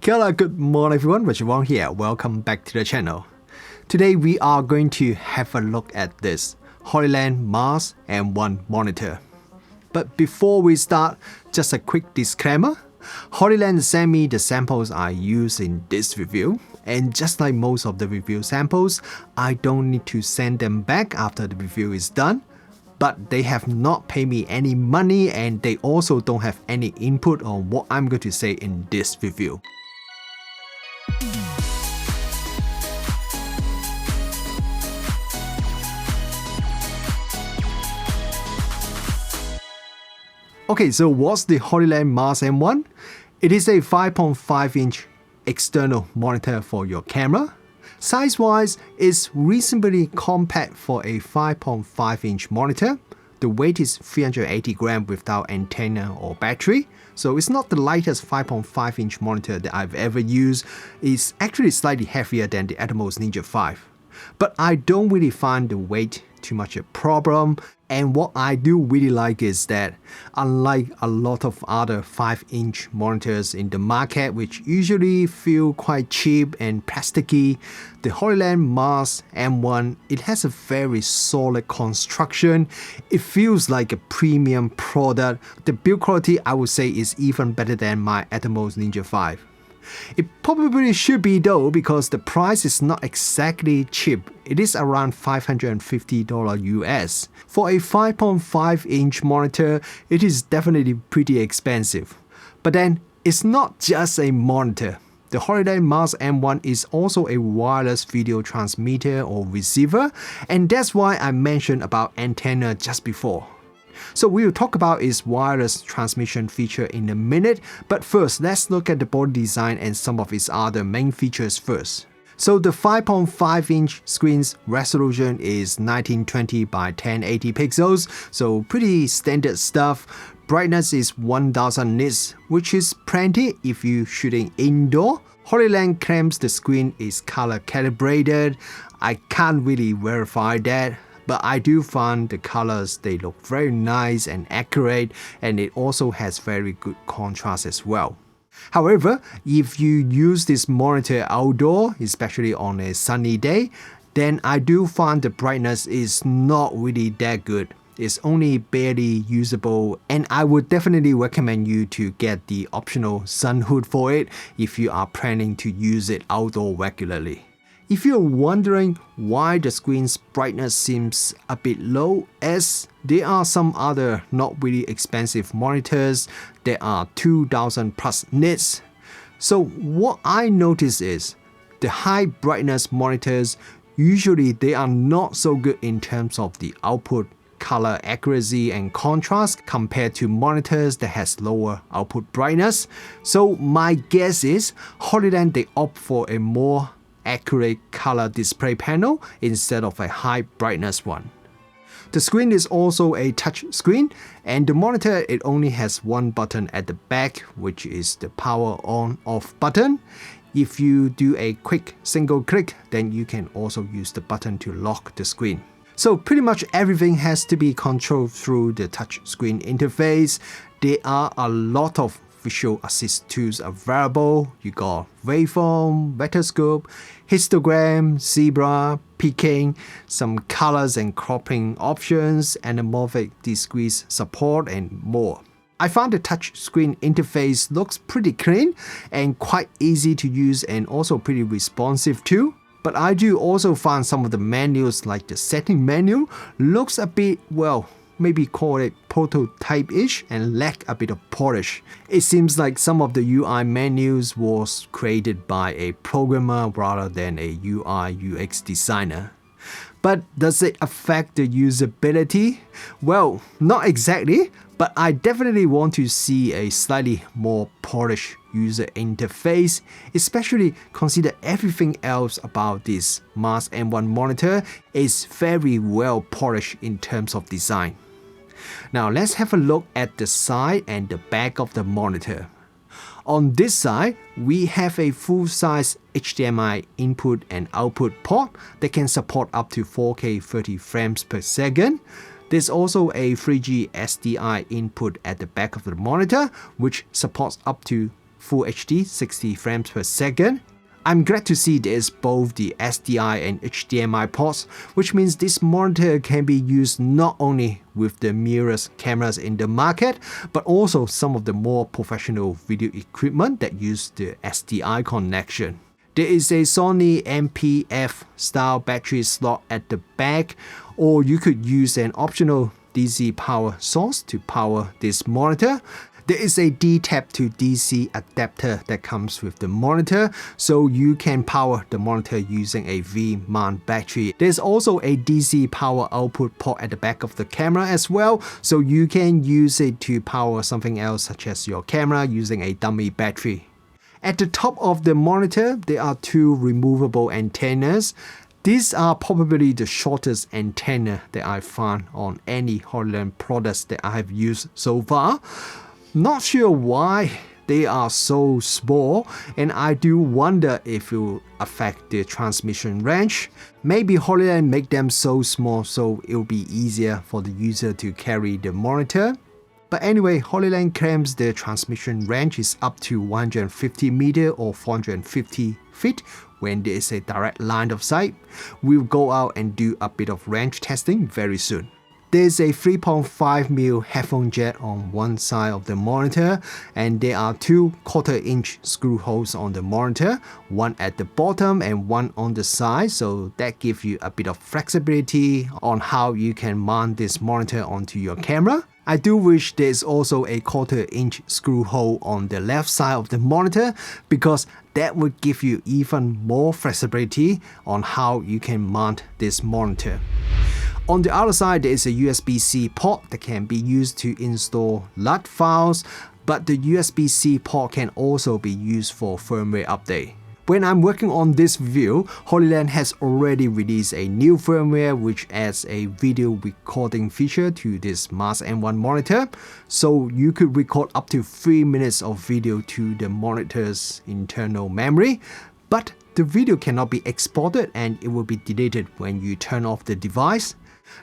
Kia ora, good morning everyone, Richard Wong here. Welcome back to the channel. Today we are going to have a look at this Hollyland Mars M1 monitor. But before we start, just a quick disclaimer. Hollyland sent me the samples I use in this review, and just like most of the review samples, I don't need to send them back after the review is done. But they have not paid me any money, and they also don't have any input on what I'm going to say in this review. Okay, so what's the Hollyland Mars M1? It is a 5.5-inch external monitor for your camera. Size-wise, it's reasonably compact for a 5.5-inch monitor. The weight is 380 grams without antenna or battery, so it's not the lightest 5.5-inch monitor that I've ever used. It's actually slightly heavier than the Atomos Ninja 5. But I don't really find the weight too much a problem. And what I do really like is that, unlike a lot of other 5-inch monitors in the market, which usually feel quite cheap and plasticky, the Hollyland Mars M1, it has a very solid construction. It feels like a premium product. The build quality, I would say, is even better than my Atomos Ninja 5. It probably should be though, because the price is not exactly cheap. It is around $550 US. For a 5.5-inch monitor, it is definitely pretty expensive. But then, it's not just a monitor. The Hollyland Mars M1 is also a wireless video transmitter or receiver, and that's why I mentioned about antenna just before. So we'll talk about its wireless transmission feature in a minute, but first let's look at the body design and some of its other main features first. So the 5.5-inch screen's resolution is 1920 by 1080 pixels, so pretty standard stuff. Brightness is 1000 nits, which is plenty if you're shooting indoor. Hollyland claims the screen is color calibrated. I can't really verify that, but I do find the colors, they look very nice and accurate, and it also has very good contrast as well. However, if you use this monitor outdoor, especially on a sunny day, then I do find the brightness is not really that good. It's only barely usable, and I would definitely recommend you to get the optional sun hood for it if you are planning to use it outdoor regularly. If you're wondering why the screen's brightness seems a bit low, as there are some other not really expensive monitors that are 2000 plus nits. So what I notice is the high brightness monitors, usually they are not so good in terms of the output color accuracy and contrast compared to monitors that has lower output brightness. So my guess is Hollyland, they opt for a more accurate color display panel instead of a high brightness one. The screen is also a touch screen, and the monitor, it only has one button at the back, which is the power on off button. If you do a quick single click, then you can also use the button to lock the screen. So pretty much everything has to be controlled through the touch screen interface. There are a lot of visual assist tools available. You got waveform, vectorscope, histogram, zebra, peaking, some colors and cropping options, anamorphic discrete support, and more. I found the touch screen interface looks pretty clean and quite easy to use, and also pretty responsive too. But I do also find some of the menus, like the setting menu, looks a bit, well, maybe call it prototype-ish and lack a bit of polish. It seems like some of the UI menus was created by a programmer rather than a UI UX designer. But does it affect the usability? Well, not exactly, but I definitely want to see a slightly more polished user interface, especially consider everything else about this Mars M1 monitor is very well polished in terms of design. Now let's have a look at the side and the back of the monitor. On this side, we have a full-size HDMI input and output port that can support up to 4K 30 frames per second. There's also a 3G SDI input at the back of the monitor, which supports up to Full HD 60 frames per second. I'm glad to see there's both the SDI and HDMI ports, which means this monitor can be used not only with the mirrorless cameras in the market, but also some of the more professional video equipment that use the SDI connection. There is a Sony MPF style battery slot at the back, or you could use an optional DC power source to power this monitor. There is a D-tap to DC adapter that comes with the monitor, so you can power the monitor using a V-mount battery. There's also a DC power output port at the back of the camera as well, so you can use it to power something else such as your camera using a dummy battery. At the top of the monitor, there are two removable antennas. These are probably the shortest antenna that I found on any Hollyland products that I have used so far. Not sure why they are so small, and I do wonder if it will affect the transmission range. Maybe Hollyland make them so small so it will be easier for the user to carry the monitor. But anyway, Hollyland claims the transmission range is up to 150 meters or 450 feet when there is a direct line of sight. We'll go out and do a bit of range testing very soon. There's a 3.5mm headphone jack on one side of the monitor, and there are two 1/4-inch screw holes on the monitor, one at the bottom and one on the side, so that gives you a bit of flexibility on how you can mount this monitor onto your camera. I do wish there's also a 1/4-inch screw hole on the left side of the monitor, because that would give you even more flexibility on how you can mount this monitor. On the other side, there is a USB-C port that can be used to install LUT files, but the USB-C port can also be used for firmware update. When I'm working on this review, Hollyland has already released a new firmware which adds a video recording feature to this Mars M1 monitor, so you could record up to 3 minutes of video to the monitor's internal memory, but the video cannot be exported and it will be deleted when you turn off the device.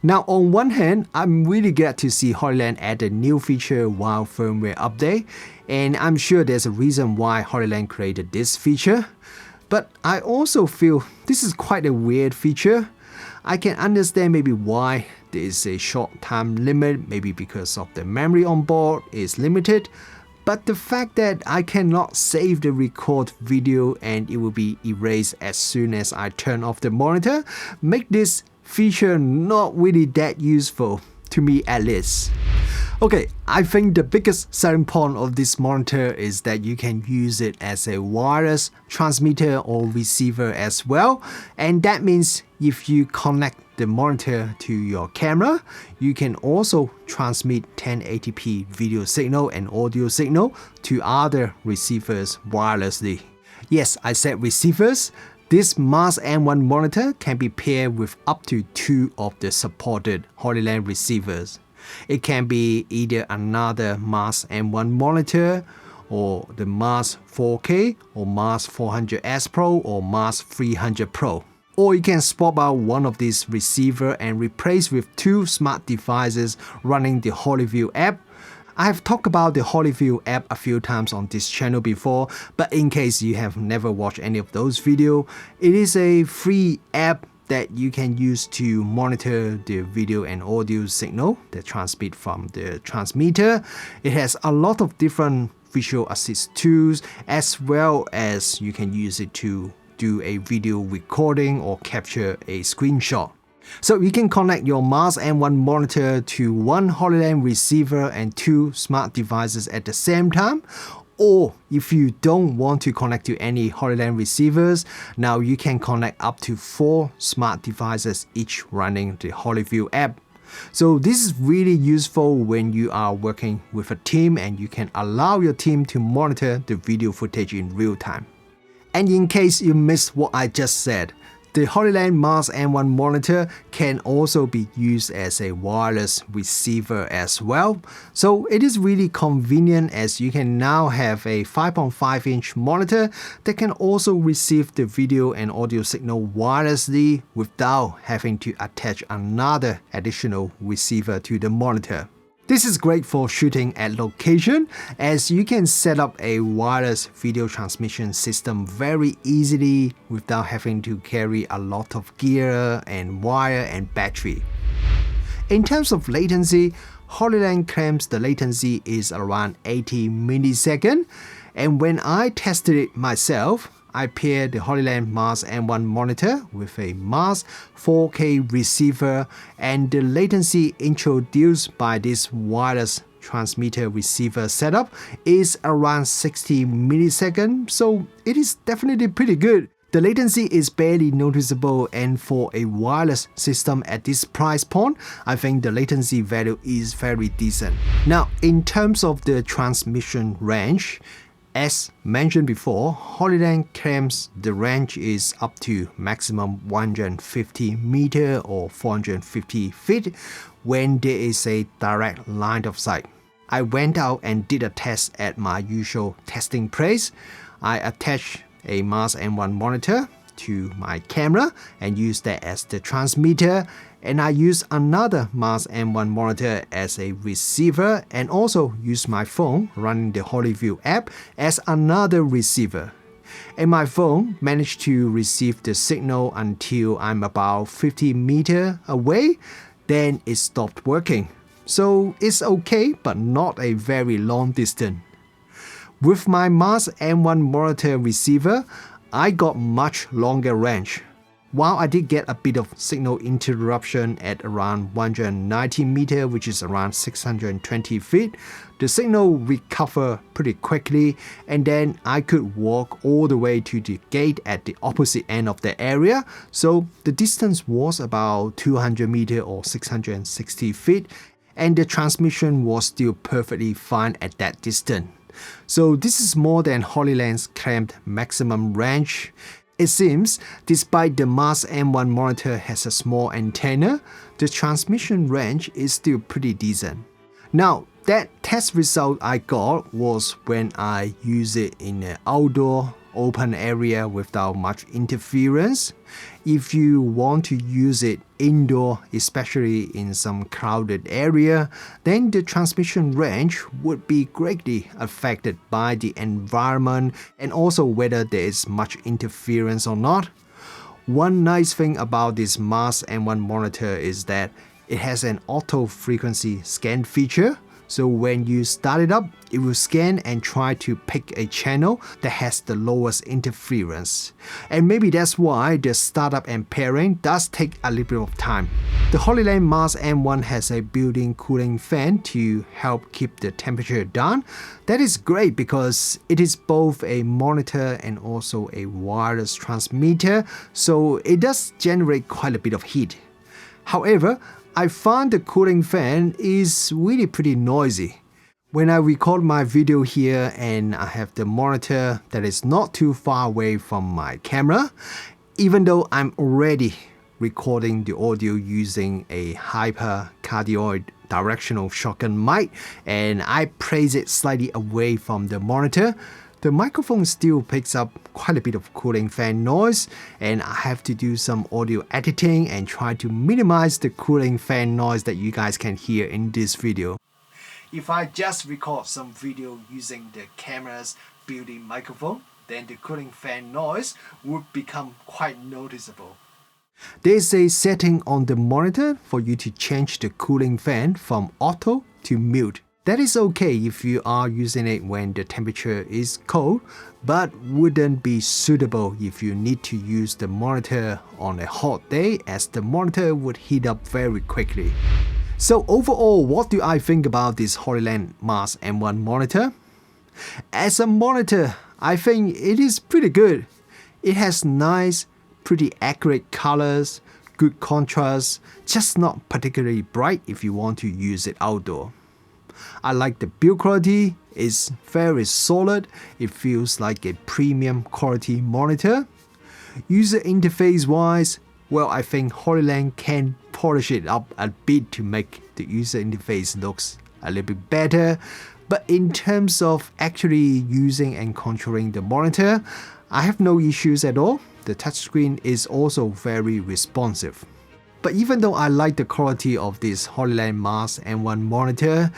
Now, on one hand, I'm really glad to see Hollyland add a new feature while firmware update, and I'm sure there's a reason why Hollyland created this feature. But I also feel this is quite a weird feature. I can understand maybe why there is a short time limit, maybe because of the memory on board is limited, but the fact that I cannot save the record video and it will be erased as soon as I turn off the monitor make this feature not really that useful, to me at least. Okay, I think the biggest selling point of this monitor is that you can use it as a wireless transmitter or receiver as well, and that means if you connect the monitor to your camera, you can also transmit 1080p video signal and audio signal to other receivers wirelessly. Yes, I said receivers. This Mars M1 monitor can be paired with up to 2 of the supported Hollyland receivers. It can be either another Mars M1 monitor, or the Mars 4K, or Mars 400S Pro, or Mars 300 Pro. Or you can swap out one of these receivers and replace with 2 smart devices running the HollyView app. I have talked about the HollyView app a few times on this channel before, but in case you have never watched any of those videos, it is a free app that you can use to monitor the video and audio signal that transmit from the transmitter. It has a lot of different visual assist tools, as well as you can use it to do a video recording or capture a screenshot. So you can connect your Mars M1 monitor to one Hollyland receiver and 2 smart devices at the same time. Or if you don't want to connect to any Hollyland receivers, now you can connect up to 4 smart devices, each running the HollyView app. So this is really useful when you are working with a team and you can allow your team to monitor the video footage in real time. And in case you missed what I just said, the Hollyland Mars M1 monitor can also be used as a wireless receiver as well. So it is really convenient, as you can now have a 5.5-inch monitor that can also receive the video and audio signal wirelessly without having to attach another additional receiver to the monitor. This is great for shooting at location, as you can set up a wireless video transmission system very easily without having to carry a lot of gear and wire and battery. In terms of latency, Hollyland claims the latency is around 80 milliseconds, and when I tested it myself, I paired the Hollyland Mars M1 monitor with a Mars 4K receiver, and the latency introduced by this wireless transmitter receiver setup is around 60 milliseconds, so it is definitely pretty good. The latency is barely noticeable, and for a wireless system at this price point, I think the latency value is very decent. Now, in terms of the transmission range, as mentioned before, Hollyland claims the range is up to maximum 150 meter or 450 feet when there is a direct line of sight. I went out and did a test at my usual testing place. I attached a Mars M1 monitor to my camera and used that as the transmitter, and I used another Mars M1 monitor as a receiver, and also used my phone running the Hollyview app as another receiver. And my phone managed to receive the signal until I'm about 50 meters away, then it stopped working. So it's okay, but not a very long distance. With my Mars M1 monitor receiver, I got much longer range. While I did get a bit of signal interruption at around 190 meters, which is around 620 feet, the signal recovered pretty quickly, and then I could walk all the way to the gate at the opposite end of the area, so the distance was about 200 meters or 660 feet, and the transmission was still perfectly fine at that distance. So this is more than Hollyland's claimed maximum range. It seems, despite the Mars M1 monitor has a small antenna, the transmission range is still pretty decent. Now, that test result I got was when I use it in an outdoor open area without much interference. If you want to use it indoor, especially in some crowded area, then the transmission range would be greatly affected by the environment and also whether there is much interference or not. One nice thing about this Mars M1 monitor is that it has an auto frequency scan feature. So when you start it up, it will scan and try to pick a channel that has the lowest interference. And maybe that's why the startup and pairing does take a little bit of time. The Hollyland Mars M1 has a built-in cooling fan to help keep the temperature down. That is great because it is both a monitor and also a wireless transmitter, so it does generate quite a bit of heat. However, I found the cooling fan is really pretty noisy. When I record my video here and I have the monitor that is not too far away from my camera, even though I'm already recording the audio using a hyper-cardioid directional shotgun mic and I place it slightly away from the monitor, the microphone still picks up quite a bit of cooling fan noise, and I have to do some audio editing and try to minimize the cooling fan noise that you guys can hear in this video. If I just record some video using the camera's built-in microphone, then the cooling fan noise would become quite noticeable. There's a setting on the monitor for you to change the cooling fan from auto to mute. That is okay if you are using it when the temperature is cold, but wouldn't be suitable if you need to use the monitor on a hot day, as the monitor would heat up very quickly. So overall, what do I think about this Hollyland Mars M1 monitor? As a monitor, I think it is pretty good. It has nice, pretty accurate colors, good contrast, just not particularly bright if you want to use it outdoor. I like the build quality, it's very solid, it feels like a premium quality monitor. User interface wise, well, I think Hollyland can polish it up a bit to make the user interface looks a little bit better, but in terms of actually using and controlling the monitor, I have no issues at all. The touchscreen is also very responsive. But even though I like the quality of this Hollyland Mars M1 monitor,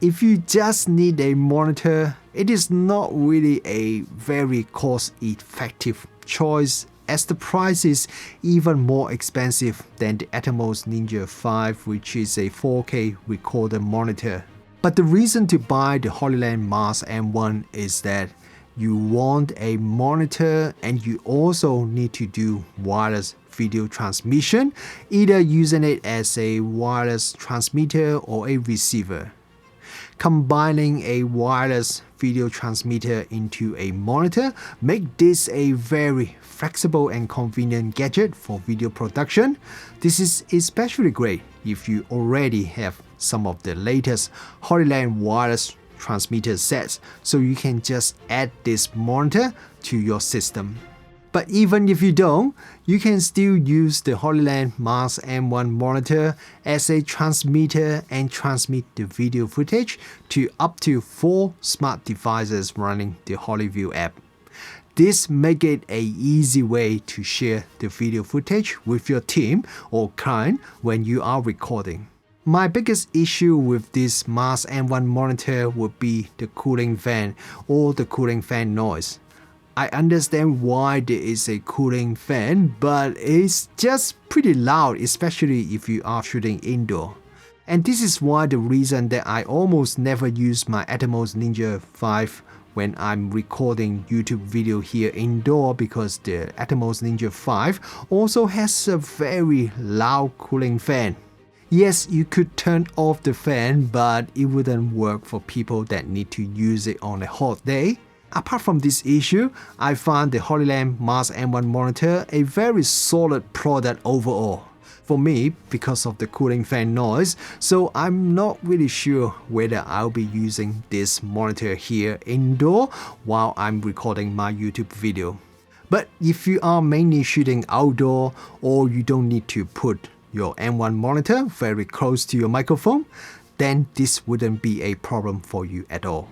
if you just need a monitor, it is not really a very cost-effective choice, as the price is even more expensive than the Atomos Ninja 5, which is a 4K recorder monitor. But the reason to buy the Hollyland Mars M1 is that you want a monitor and you also need to do wireless video transmission, either using it as a wireless transmitter or a receiver. Combining a wireless video transmitter into a monitor make this a very flexible and convenient gadget for video production. This is especially great if you already have some of the latest Hollyland wireless transmitter sets, so you can just add this monitor to your system. But even if you don't, you can still use the Hollyland Mars M1 monitor as a transmitter and transmit the video footage to up to 4 smart devices running the HollyView app. This makes it an easy way to share the video footage with your team or client when you are recording. My biggest issue with this Mars M1 monitor would be the cooling fan or the cooling fan noise. I understand why there is a cooling fan, but it's just pretty loud, especially if you are shooting indoor. And this is why the reason that I almost never use my Atomos Ninja 5 when I'm recording YouTube video here indoor, because the Atomos Ninja 5 also has a very loud cooling fan. Yes, you could turn off the fan, but it wouldn't work for people that need to use it on a hot day. Apart from this issue, I found the Hollyland Mars M1 monitor a very solid product overall. For me, because of the cooling fan noise, so I'm not really sure whether I'll be using this monitor here indoor while I'm recording my YouTube video. But if you are mainly shooting outdoor, or you don't need to put your M1 monitor very close to your microphone, then this wouldn't be a problem for you at all.